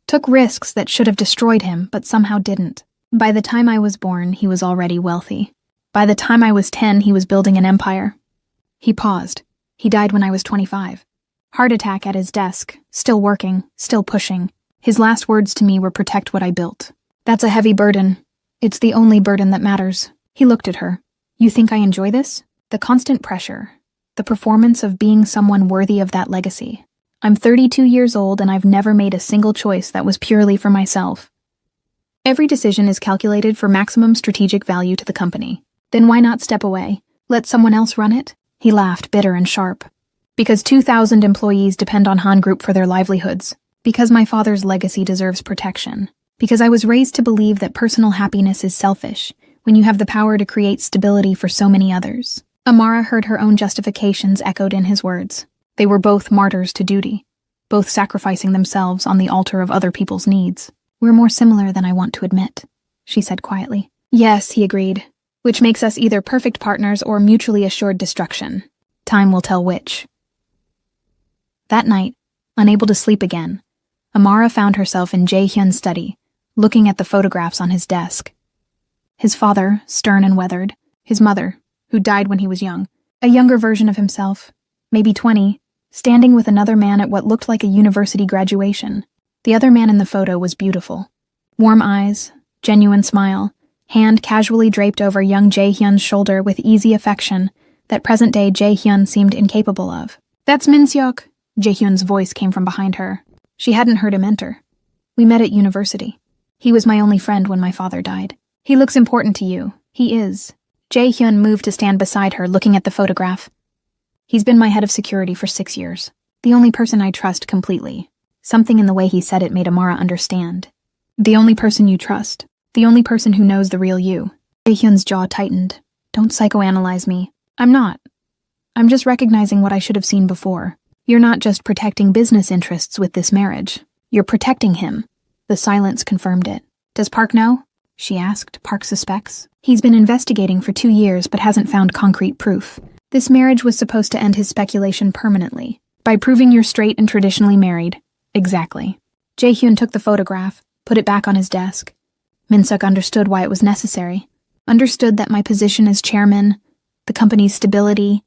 took risks that should have destroyed him, but somehow didn't. By the time I was born, he was already wealthy. By the time I was 10, he was building an empire. He paused. He died when I was 25. Heart attack at his desk, still working, still pushing. His last words to me were protect what I built. That's a heavy burden. It's the only burden that matters. He looked at her. You think I enjoy this? The constant pressure. The performance of being someone worthy of that legacy. I'm 32 years old and I've never made a single choice that was purely for myself. Every decision is calculated for maximum strategic value to the company. Then why not step away? Let someone else run it? He laughed, bitter and sharp. Because 2,000 employees depend on Han Group for their livelihoods. Because my father's legacy deserves protection. Because I was raised to believe that personal happiness is selfish, when you have the power to create stability for so many others? Amara heard her own justifications echoed in his words. They were both martyrs to duty, both sacrificing themselves on the altar of other people's needs. We're more similar than I want to admit, she said quietly. Yes, he agreed, which makes us either perfect partners or mutually assured destruction. Time will tell which. That night, unable to sleep again, Amara found herself in Jae-hyun's study, looking at the photographs on his desk. His father, stern and weathered, his mother, who died when he was young, a younger version of himself, maybe 20, standing with another man at what looked like a university graduation. The other man in the photo was beautiful. Warm eyes, genuine smile, hand casually draped over young Jae-hyun's shoulder with easy affection that present-day Jae-hyun seemed incapable of. That's Min-seok, Jae-hyun's voice came from behind her. She hadn't heard him enter. We met at university. He was my only friend when my father died. He looks important to you. He is. Jae-hyun moved to stand beside her, looking at the photograph. He's been my head of security for 6 years. The only person I trust completely. Something in the way he said it made Amara understand. The only person you trust. The only person who knows the real you. Jae-hyun's jaw tightened. Don't psychoanalyze me. I'm not. I'm just recognizing what I should have seen before. You're not just protecting business interests with this marriage. You're protecting him. The silence confirmed it. Does Park know? She asked. Park suspects. He's been investigating for 2 years but hasn't found concrete proof. This marriage was supposed to end his speculation permanently. By proving you're straight and traditionally married. Exactly. Jae-hyun took the photograph, put it back on his desk. Min-seok understood why it was necessary. Understood that my position as chairman, the company's stability,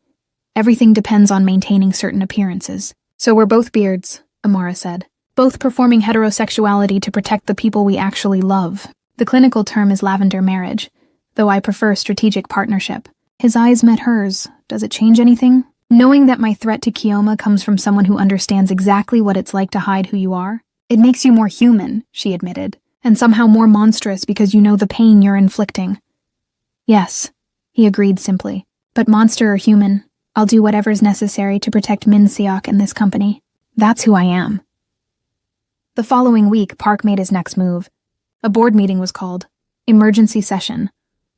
everything depends on maintaining certain appearances. So we're both beards, Amara said. Both performing heterosexuality to protect the people we actually love. The clinical term is lavender marriage, though I prefer strategic partnership. His eyes met hers. Does it change anything? Knowing that my threat to Kioma comes from someone who understands exactly what it's like to hide who you are? It makes you more human, she admitted, and somehow more monstrous because you know the pain you're inflicting. Yes, he agreed simply. But monster or human, I'll do whatever's necessary to protect Min-seok and this company. That's who I am. The following week, Park made his next move. A board meeting was called. Emergency session.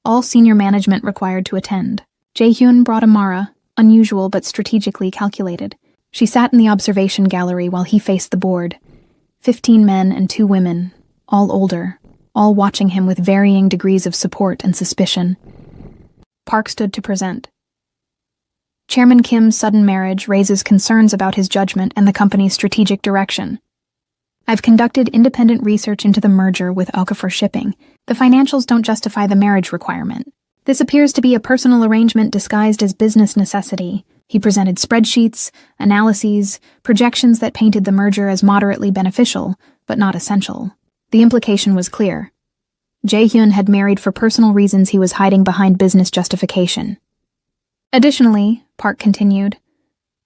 All senior management required to attend. Jae-hyun brought Amara, unusual but strategically calculated. She sat in the observation gallery while he faced the board. 15 men and 2 women, all older, all watching him with varying degrees of support and suspicion. Park stood to present. Chairman Kim's sudden marriage raises concerns about his judgment and the company's strategic direction. I've conducted independent research into the merger with Okafor Shipping. The financials don't justify the marriage requirement. This appears to be a personal arrangement disguised as business necessity. He presented spreadsheets, analyses, projections that painted the merger as moderately beneficial, but not essential. The implication was clear. Jae-hyun had married for personal reasons he was hiding behind business justification. Additionally, Park continued,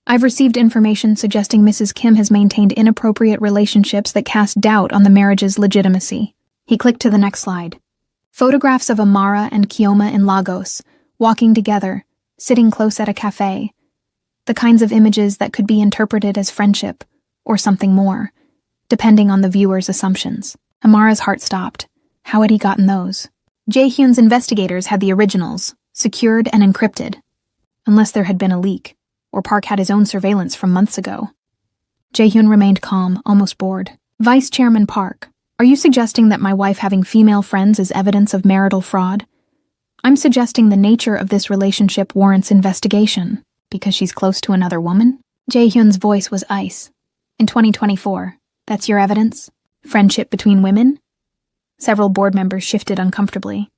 I've received information suggesting Mrs. Kim has maintained inappropriate relationships that cast doubt on the marriage's legitimacy. He clicked to the next slide. Photographs of Amara and Kioma in Lagos, walking together, sitting close at a cafe. The kinds of images that could be interpreted as friendship, or something more, depending on the viewer's assumptions. Amara's heart stopped. How had he gotten those? Jae-hyun's investigators had the originals, secured and encrypted. Unless there had been a leak, or Park had his own surveillance from months ago. Jae-hyun remained calm, almost bored. Vice Chairman Park, are you suggesting that my wife having female friends is evidence of marital fraud? I'm suggesting the nature of this relationship warrants investigation. Because she's close to another woman? Jae-hyun's voice was ice. In 2024, that's your evidence? Friendship between women? Several board members shifted uncomfortably.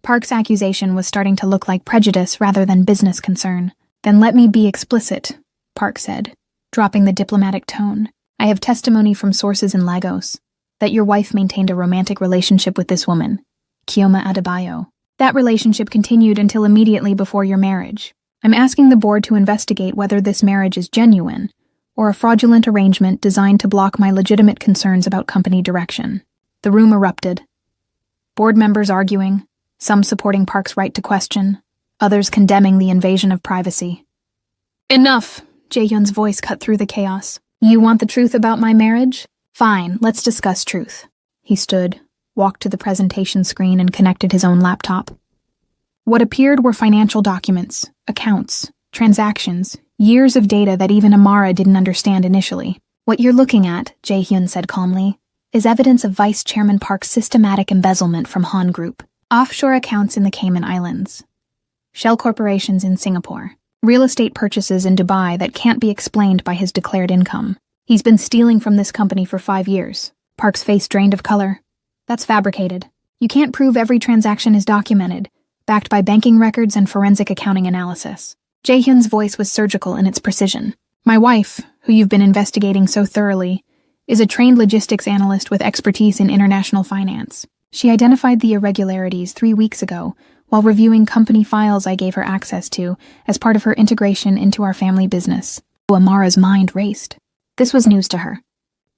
Park's accusation was starting to look like prejudice rather than business concern. Then let me be explicit, Park said, dropping the diplomatic tone. I have testimony from sources in Lagos that your wife maintained a romantic relationship with this woman, Kioma Adebayo. That relationship continued until immediately before your marriage. I'm asking the board to investigate whether this marriage is genuine or a fraudulent arrangement designed to block my legitimate concerns about company direction. The room erupted. Board members arguing, some supporting Park's right to question, others condemning the invasion of privacy. Enough, Jae-hyun's voice cut through the chaos. You want the truth about my marriage? Fine, let's discuss truth. He stood, walked to the presentation screen and connected his own laptop. What appeared were financial documents, accounts, transactions, years of data that even Amara didn't understand initially. "What you're looking at," Jae-hyun said calmly, "is evidence of Vice Chairman Park's systematic embezzlement from Han Group. Offshore accounts in the Cayman Islands. Shell corporations in Singapore. Real estate purchases in Dubai that can't be explained by his declared income. He's been stealing from this company for 5 years. Park's face drained of color. That's fabricated. You can't prove every transaction is documented, backed by banking records and forensic accounting analysis." Jae-hyun's voice was surgical in its precision. "My wife, who you've been investigating so thoroughly, is a trained logistics analyst with expertise in international finance. She identified the irregularities 3 weeks ago while reviewing company files I gave her access to as part of her integration into our family business." Amara's mind raced. This was news to her.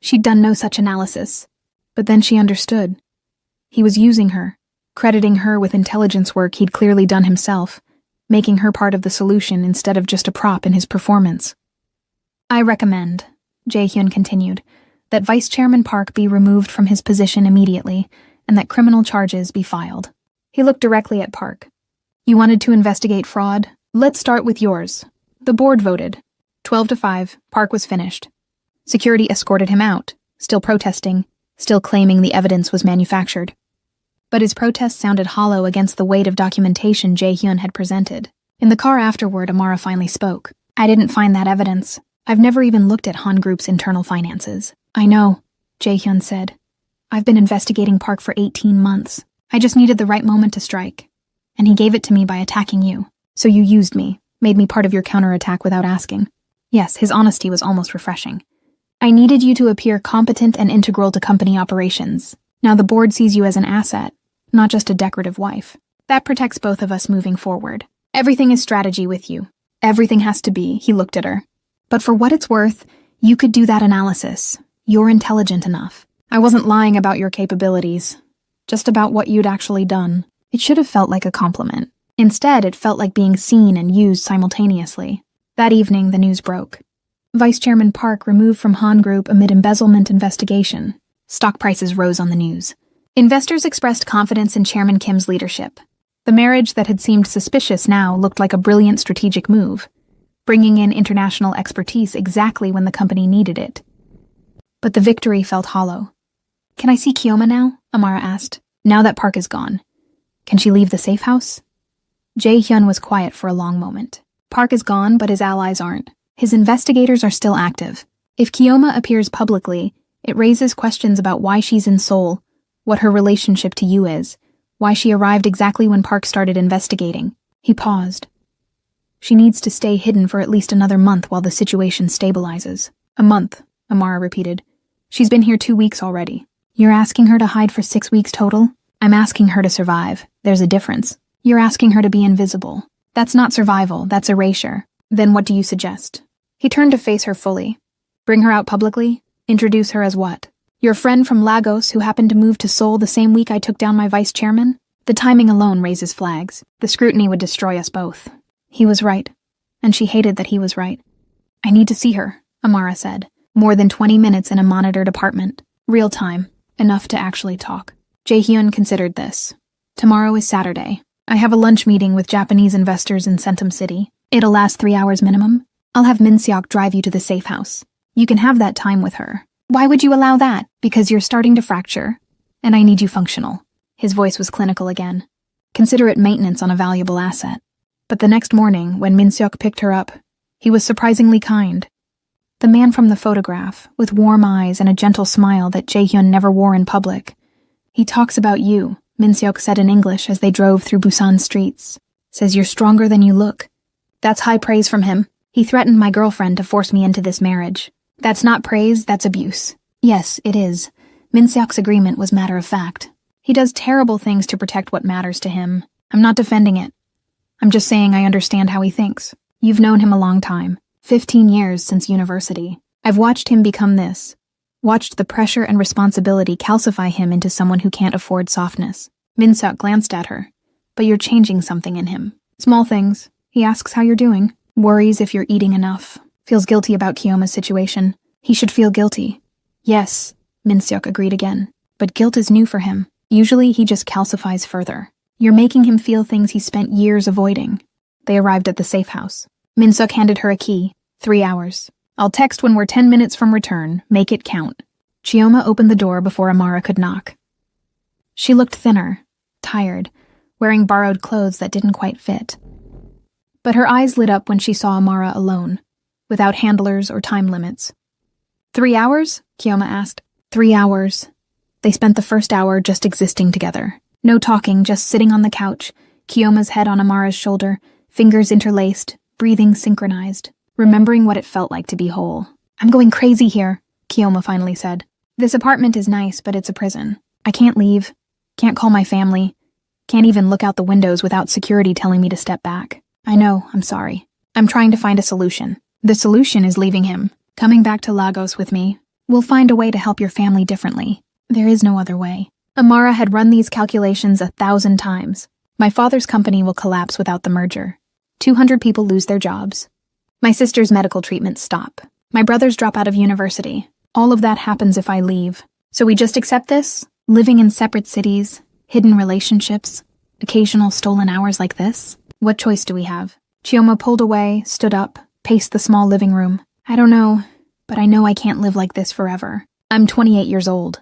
She'd done no such analysis. But then she understood. He was using her, crediting her with intelligence work he'd clearly done himself, making her part of the solution instead of just a prop in his performance. "I recommend," Jae-hyun continued, "that Vice Chairman Park be removed from his position immediately and that criminal charges be filed." He looked directly at Park. "You wanted to investigate fraud? Let's start with yours." The board voted. 12-5, Park was finished. Security escorted him out, still protesting, still claiming the evidence was manufactured. But his protest sounded hollow against the weight of documentation Jae-hyun had presented. In the car afterward, Amara finally spoke. "I didn't find that evidence. I've never even looked at Han Group's internal finances." "I know," Jae-hyun said. "I've been investigating Park for 18 months. I just needed the right moment to strike. And he gave it to me by attacking you. So you used me, made me part of your counterattack without asking." Yes, his honesty was almost refreshing. "I needed you to appear competent and integral to company operations. Now the board sees you as an asset, not just a decorative wife. That protects both of us moving forward. Everything is strategy with you. Everything has to be," he looked at her. "But for what it's worth, you could do that analysis. You're intelligent enough. I wasn't lying about your capabilities, just about what you'd actually done." It should have felt like a compliment. Instead, it felt like being seen and used simultaneously. That evening, the news broke. Vice Chairman Park removed from Han Group amid embezzlement investigation. Stock prices rose on the news. Investors expressed confidence in Chairman Kim's leadership. The marriage that had seemed suspicious now looked like a brilliant strategic move, bringing in international expertise exactly when the company needed it. But the victory felt hollow. "Can I see Kioma now?" Amara asked. "Now that Park is gone. Can she leave the safe house?" Jae-hyun was quiet for a long moment. Park is gone, but his allies aren't. His investigators are still active. If Kioma appears publicly, it raises questions about why she's in Seoul, what her relationship to you is, why she arrived exactly when Park started investigating. He paused. "She needs to stay hidden for at least another month while the situation stabilizes." "A month," Amara repeated. "She's been here 2 weeks already." "You're asking her to hide for 6 weeks total?" "I'm asking her to survive. There's a difference. You're asking her to be invisible. That's not survival, that's erasure. Then what do you suggest?" He turned to face her fully. "Bring her out publicly? Introduce her as what? Your friend from Lagos who happened to move to Seoul the same week I took down my vice chairman? The timing alone raises flags. The scrutiny would destroy us both." He was right, and she hated that he was right. "I need to see her," Amara said. More than 20 minutes in a monitored apartment. Real time. Enough to actually talk. Jae-hyun considered this. "Tomorrow is Saturday. I have a lunch meeting with Japanese investors in Centum City. It'll last 3 hours minimum. I'll have Min-seok drive you to the safe house. You can have that time with her." "Why would you allow that?" "Because you're starting to fracture, and I need you functional." His voice was clinical again. "Consider it maintenance on a valuable asset." But the next morning, when Min-seok picked her up, he was surprisingly kind. The man from the photograph, with warm eyes and a gentle smile that Jae-hyun never wore in public. "He talks about you," Min-seok said in English as they drove through Busan streets. "Says you're stronger than you look." That's high praise from him. "He threatened my girlfriend to force me into this marriage." "That's not praise, that's abuse." "Yes, it is." Min-seok's agreement was matter of fact. "He does terrible things to protect what matters to him. I'm not defending it. I'm just saying I understand how he thinks. You've known him a long time. 15 years since university. I've watched him become this. Watched the pressure and responsibility calcify him into someone who can't afford softness." Min-seok glanced at her. "But you're changing something in him. Small things. He asks how you're doing. Worries if you're eating enough. Feels guilty about Kioma's situation. He should feel guilty." "Yes," Min-seok agreed again. "But guilt is new for him. Usually he just calcifies further. You're making him feel things he spent years avoiding. They arrived at the safe house. Min-suk handed her a key. 3 hours. I'll text when we're 10 minutes from return. Make it count. Chioma opened the door before Amara could knock. She looked thinner, tired, wearing borrowed clothes that didn't quite fit. But her eyes lit up when she saw Amara alone, without handlers or time limits. 3 hours? Chioma asked. 3 hours. They spent the first hour just existing together. No talking, just sitting on the couch, Chioma's head on Amara's shoulder, fingers interlaced, breathing synchronized, remembering what it felt like to be whole. I'm going crazy here, Chioma finally said. This apartment is nice, but it's a prison. I can't leave, can't call my family, can't even look out the windows without security telling me to step back. I know, I'm sorry. I'm trying to find a solution. The solution is leaving him, coming back to Lagos with me. We'll find a way to help your family differently. There is no other way. Amara had run these calculations 1,000 times. My father's company will collapse without the merger. 200 people lose their jobs. My sister's medical treatments stop. My brothers drop out of university. All of that happens if I leave. So we just accept this? Living in separate cities, hidden relationships, occasional stolen hours like this? What choice do we have? Chioma pulled away, stood up, paced the small living room. I don't know, but I know I can't live like this forever. I'm 28 years old.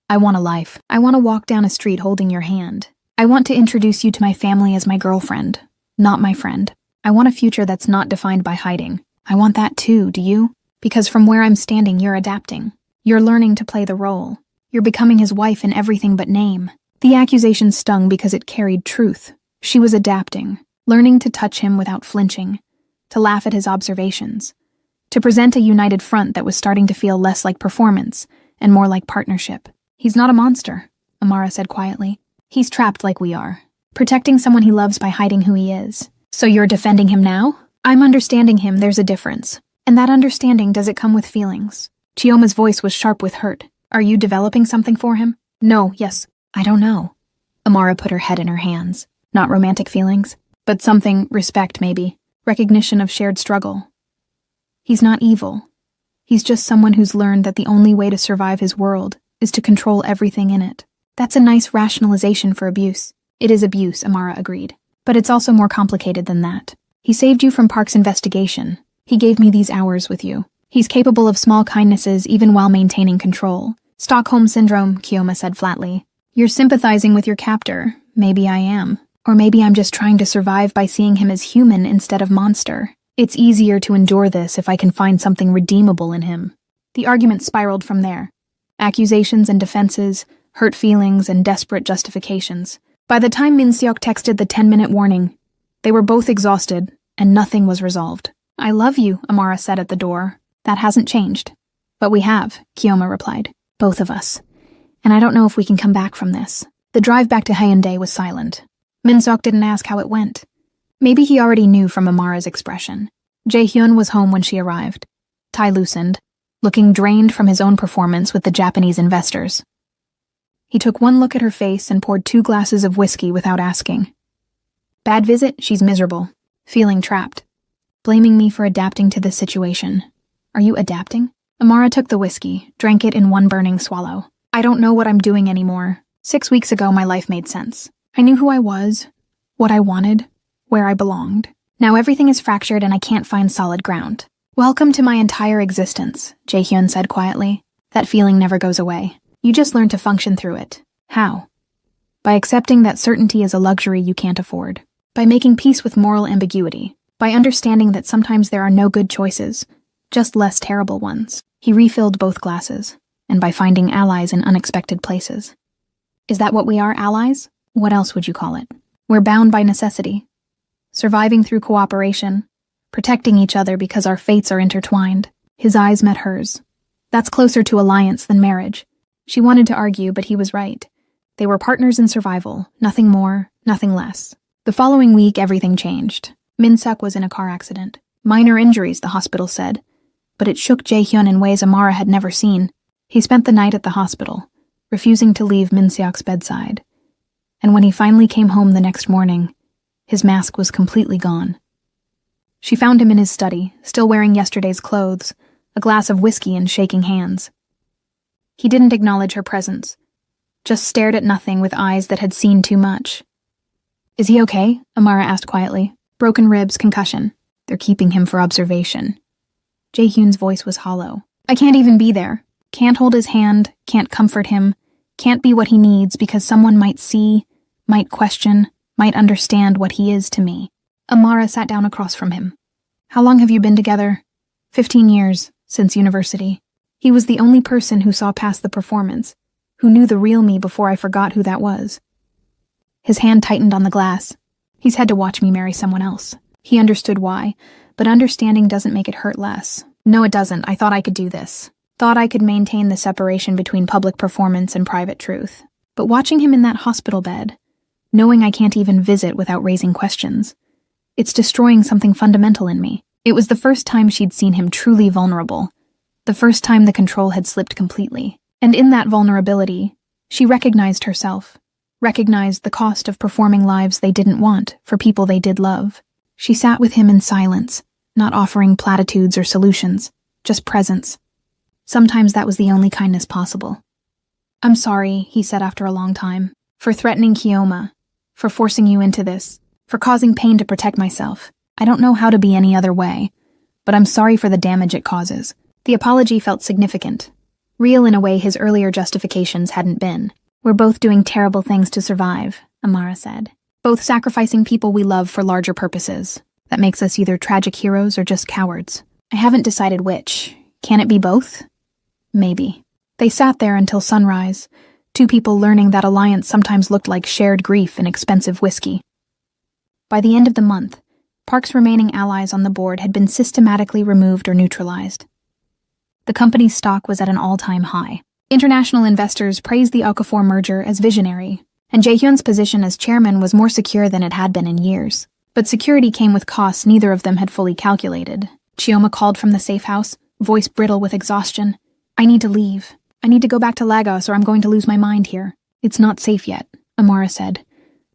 I want a life. I want to walk down a street holding your hand. I want to introduce you to my family as my girlfriend, not my friend. I want a future that's not defined by hiding. I want that too, do you? Because from where I'm standing, you're adapting. You're learning to play the role. You're becoming his wife in everything but name. The accusation stung because it carried truth. She was adapting, learning to touch him without flinching, to laugh at his observations, to present a united front that was starting to feel less like performance and more like partnership. He's not a monster, Amara said quietly. He's trapped like we are, protecting someone he loves by hiding who he is. So you're defending him now? I'm understanding him, there's a difference. And that understanding, does it come with feelings? Chioma's voice was sharp with hurt. Are you developing something for him? No, yes. I don't know. Amara put her head in her hands. Not romantic feelings, but something, respect maybe, recognition of shared struggle. He's not evil. He's just someone who's learned that the only way to survive his world is to control everything in it. That's a nice rationalization for abuse. It is abuse, Amara agreed. But it's also more complicated than that. He saved you from Park's investigation. He gave me these hours with you. He's capable of small kindnesses even while maintaining control. Stockholm Syndrome, Chioma said flatly. You're sympathizing with your captor. Maybe I am. Or maybe I'm just trying to survive by seeing him as human instead of monster. It's easier to endure this if I can find something redeemable in him. The argument spiraled from there. Accusations and defenses, hurt feelings and desperate justifications. By the time Min-seok texted the 10-minute warning, they were both exhausted, and nothing was resolved. I love you, Amara said at the door. That hasn't changed. But we have, Chioma replied. Both of us. And I don't know if we can come back from this. The drive back to Hyundai was silent. Min-seok didn't ask how it went. Maybe he already knew from Amara's expression. Jae-hyun was home when she arrived. Tie loosened, looking drained from his own performance with the Japanese investors. He took one look at her face and poured 2 glasses of whiskey without asking. Bad visit, she's miserable. Feeling trapped. Blaming me for adapting to this situation. Are you adapting? Amara took the whiskey, drank it in one burning swallow. I don't know what I'm doing anymore. 6 weeks ago, my life made sense. I knew who I was, what I wanted, where I belonged. Now everything is fractured and I can't find solid ground. Welcome to my entire existence, Jae-hyun said quietly. That feeling never goes away. You just learn to function through it. How? By accepting that certainty is a luxury you can't afford. By making peace with moral ambiguity. By understanding that sometimes there are no good choices, just less terrible ones. He refilled both glasses, and by finding allies in unexpected places. Is that what we are, allies? What else would you call it? We're bound by necessity. Surviving through cooperation. Protecting each other because our fates are intertwined. His eyes met hers. That's closer to alliance than marriage. She wanted to argue, but he was right. They were partners in survival, nothing more, nothing less. The following week, everything changed. Min-seok was in a car accident. Minor injuries, the hospital said. But it shook Jae-hyun in ways Amara had never seen. He spent the night at the hospital, refusing to leave Min-seok's bedside. And when he finally came home the next morning, his mask was completely gone. She found him in his study, still wearing yesterday's clothes, a glass of whiskey and shaking hands. He didn't acknowledge her presence. just stared at nothing with eyes that had seen too much. "Is he okay?" Amara asked quietly. "Broken ribs, concussion. They're keeping him for observation." Jae-hyun's voice was hollow. "I can't even be there. Can't hold his hand, can't comfort him, can't be what he needs because someone might see, might question, might understand what he is to me." Amara sat down across from him. "How long have you been together?" 15 years, since university. He was the only person who saw past the performance, who knew the real me before I forgot who that was. His hand tightened on the glass. He's had to watch me marry someone else. He understood why, but understanding doesn't make it hurt less. No, it doesn't. I thought I could do this. Thought I could maintain the separation between public performance and private truth. But watching him in that hospital bed, knowing I can't even visit without raising questions, it's destroying something fundamental in me. It was the first time she'd seen him truly vulnerable, the first time the control had slipped completely. And in that vulnerability, she recognized herself, recognized the cost of performing lives they didn't want for people they did love. She sat with him in silence, not offering platitudes or solutions, just presence. Sometimes that was the only kindness possible. "I'm sorry," he said after a long time, "for threatening Kioma, for forcing you into this, for causing pain to protect myself. I don't know how to be any other way, but I'm sorry for the damage it causes." The apology felt significant, real in a way his earlier justifications hadn't been. "We're both doing terrible things to survive," Amara said. "Both sacrificing people we love for larger purposes. That makes us either tragic heroes or just cowards. I haven't decided which. Can it be both? Maybe." They sat there until sunrise, two people learning that alliance sometimes looked like shared grief and expensive whiskey. By the end of the month, Park's remaining allies on the board had been systematically removed or neutralized. The company's stock was at an all-time high. International investors praised the Okafor merger as visionary, and Jae-hyun's position as chairman was more secure than it had been in years. But security came with costs neither of them had fully calculated. Chioma called from the safe house, voice brittle with exhaustion. "I need to leave. I need to go back to Lagos or I'm going to lose my mind here." "It's not safe yet," Amara said,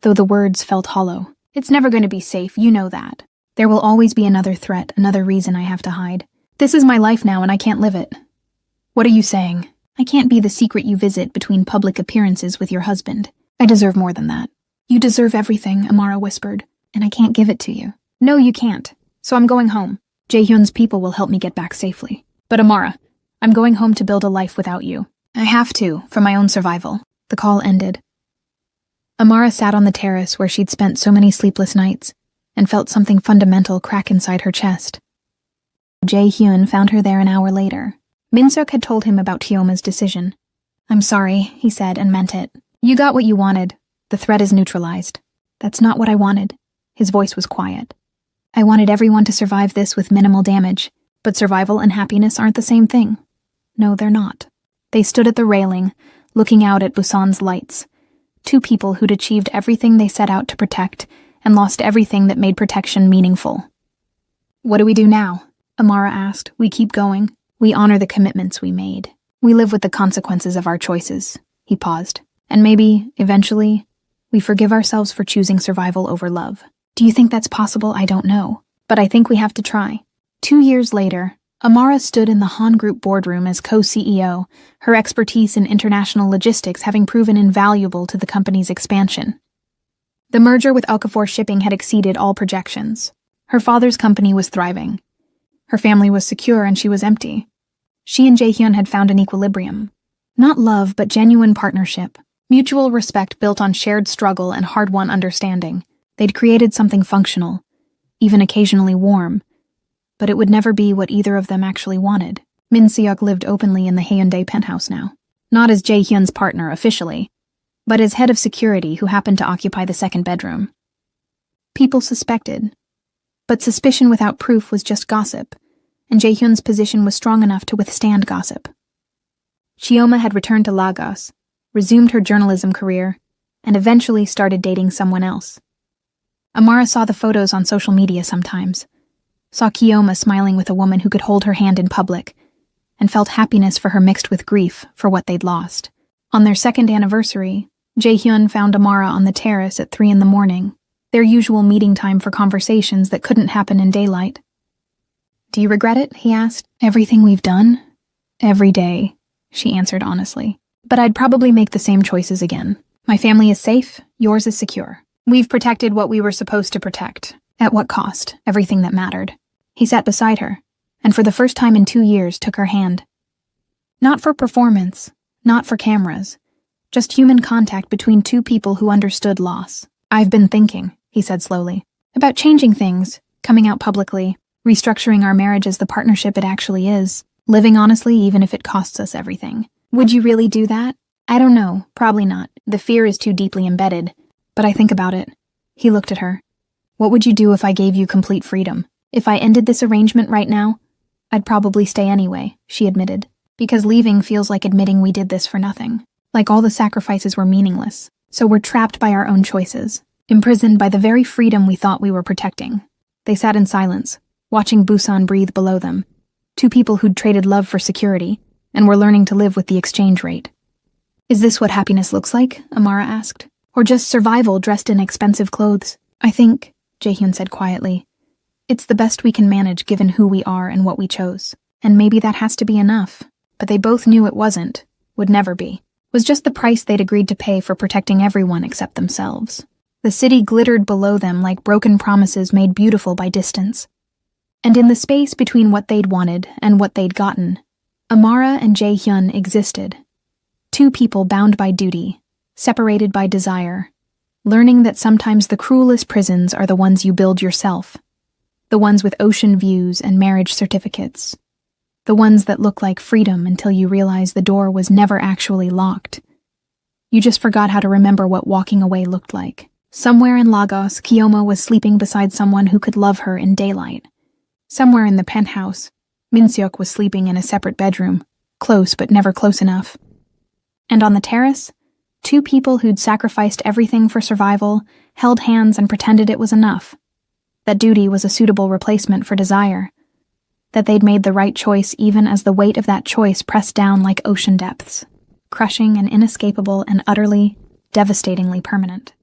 though the words felt hollow. "It's never going to be safe, you know that. There will always be another threat, another reason I have to hide. This is my life now and I can't live it." "What are you saying?" "I can't be the secret you visit between public appearances with your husband. I deserve more than that." "You deserve everything," Amara whispered, "and I can't give it to you." "No, you can't. So I'm going home. Jae-hyun's people will help me get back safely. But Amara, I'm going home to build a life without you. I have to, for my own survival." The call ended. Amara sat on the terrace where she'd spent so many sleepless nights and felt something fundamental crack inside her chest. Jae-hyun found her there an hour later. Min-suk had told him about Kyoma's decision. "I'm sorry," he said, and meant it. "You got what you wanted. The threat is neutralized." "That's not what I wanted." His voice was quiet. "I wanted everyone to survive this with minimal damage, but survival and happiness aren't the same thing." "No, they're not." They stood at the railing, looking out at Busan's lights. Two people who'd achieved everything they set out to protect and lost everything that made protection meaningful. "What do we do now?" Amara asked. "We keep going. We honor the commitments we made. We live with the consequences of our choices." He paused. "And maybe, eventually, we forgive ourselves for choosing survival over love." "Do you think that's possible? I don't know. But I think we have to try." 2 years later, Amara stood in the Han Group boardroom as co-CEO, her expertise in international logistics having proven invaluable to the company's expansion. The merger with Okafor Shipping had exceeded all projections. Her father's company was thriving. Her family was secure and she was empty. She and Jae-hyun had found an equilibrium. Not love, but genuine partnership. Mutual respect built on shared struggle and hard-won understanding. They'd created something functional, even occasionally warm. But it would never be what either of them actually wanted. Min Seok lived openly in the Haeundae penthouse now. Not as Jae-hyun's partner officially, but as head of security who happened to occupy the second bedroom. People suspected. But suspicion without proof was just gossip, and Jae-hyun's position was strong enough to withstand gossip. Chioma had returned to Lagos, resumed her journalism career, and eventually started dating someone else. Amara saw the photos on social media sometimes, saw Kioma smiling with a woman who could hold her hand in public, and felt happiness for her mixed with grief for what they'd lost. On their second anniversary, Jae-hyun found Amara on the terrace at 3 a.m, their usual meeting time for conversations that couldn't happen in daylight. "Do you regret it?" he asked. "Everything we've done?" "Every day," she answered honestly. But I'd probably make the same choices again. My family is safe, yours is secure. We've protected what we were supposed to protect. At what cost? Everything that mattered. He sat beside her, and for the first time in 2 years took her hand. Not for performance, not for cameras, just human contact between two people who understood loss. I've been thinking, he said slowly, about changing things, coming out publicly, restructuring our marriage as the partnership it actually is, living honestly even if it costs us everything. Would you really do that? I don't know, probably not. The fear is too deeply embedded. But I think about it. He looked at her. What would you do if I gave you complete freedom? If I ended this arrangement right now, I'd probably stay anyway, she admitted, because leaving feels like admitting we did this for nothing. Like all the sacrifices were meaningless. So we're trapped by our own choices, imprisoned by the very freedom we thought we were protecting. They sat in silence, watching Busan breathe below them. Two people who'd traded love for security, and were learning to live with the exchange rate. Is this what happiness looks like? Amara asked. Or just survival dressed in expensive clothes? I think, Jaehyun said quietly, it's the best we can manage given who we are and what we chose. And maybe that has to be enough. But they both knew it wasn't, would never be. Was just the price they'd agreed to pay for protecting everyone except themselves. The city glittered below them like broken promises made beautiful by distance. And in the space between what they'd wanted and what they'd gotten, Amara and Jaehyun existed. Two people bound by duty, separated by desire, learning that sometimes the cruelest prisons are the ones you build yourself, the ones with ocean views and marriage certificates, the ones that look like freedom until you realize the door was never actually locked. You just forgot how to remember what walking away looked like. Somewhere in Lagos, Kiyoma was sleeping beside someone who could love her in daylight. Somewhere in the penthouse, Minseok was sleeping in a separate bedroom, close but never close enough. And on the terrace, two people who'd sacrificed everything for survival held hands and pretended it was enough. That duty was a suitable replacement for desire. That they'd made the right choice even as the weight of that choice pressed down like ocean depths, crushing and inescapable and utterly, devastatingly permanent.